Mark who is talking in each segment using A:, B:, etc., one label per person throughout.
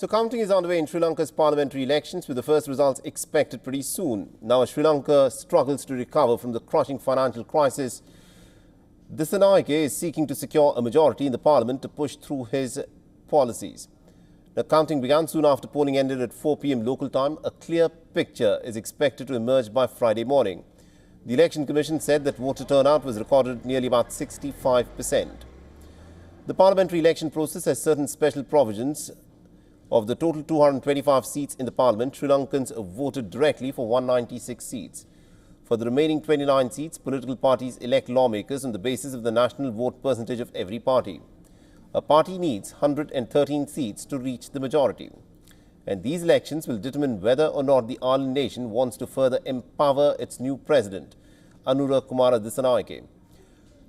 A: So counting is underway in Sri Lanka's parliamentary elections, with the first results expected pretty soon. Now, as Sri Lanka struggles to recover from the crushing financial crisis, Dissanayake is seeking to secure a majority in the parliament to push through his policies. The counting began soon after polling ended at 4 p.m. local time. A clear picture is expected to emerge by Friday morning. The Election Commission said that voter turnout was recorded at nearly about 65%. The parliamentary election process has certain special provisions. Of the total 225 seats in the parliament, Sri Lankans voted directly for 196 seats. For the remaining 29 seats, political parties elect lawmakers on the basis of the national vote percentage of every party. A party needs 113 seats to reach the majority. And these elections will determine whether or not the island nation wants to further empower its new president, Anura Dissanayake.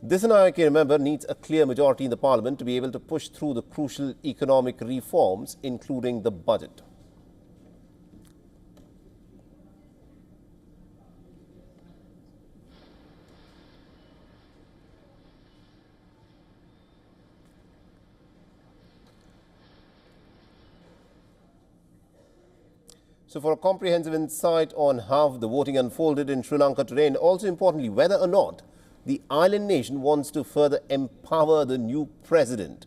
A: Dissanayake, remember, needs a clear majority in the parliament to be able to push through the crucial economic reforms, including the budget. So for a comprehensive insight on how the voting unfolded in Sri Lanka today, and also importantly, whether or not the island nation wants to further empower the new president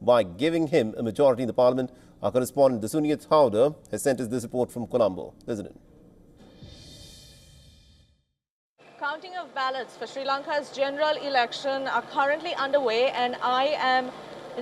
A: by giving him a majority in the parliament, our correspondent Dasuniya Thauda has sent us this report from Colombo. Listen in.
B: Counting of ballots for Sri Lanka's general election are currently underway, and I am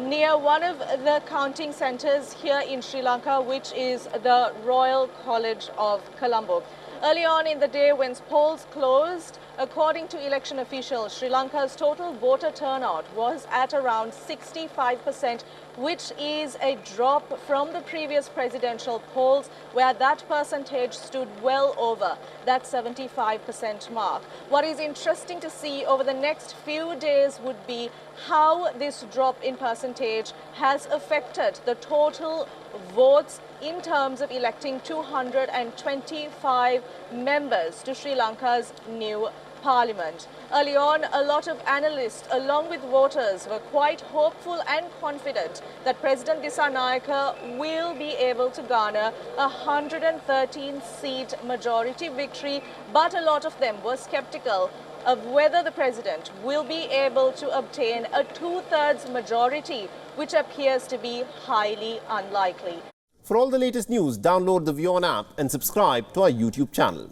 B: near one of the counting centres here in Sri Lanka, which is the Royal College of Colombo. Early on in the day, when polls closed, according to election officials, Sri Lanka's total voter turnout was at around 65%, which is a drop from the previous presidential polls, where that percentage stood well over that 75% mark. What is interesting to see over the next few days would be how this drop in percentage has affected the total votes in terms of electing 225 members to Sri Lanka's new parliament. Early on, a lot of analysts, along with voters, were quite hopeful and confident that President Dissanayake will be able to garner a 113-seat majority victory, but a lot of them were skeptical of whether the president will be able to obtain a two-thirds majority, which appears to be highly unlikely.
A: For all the latest news, download the WION app and subscribe to our YouTube channel.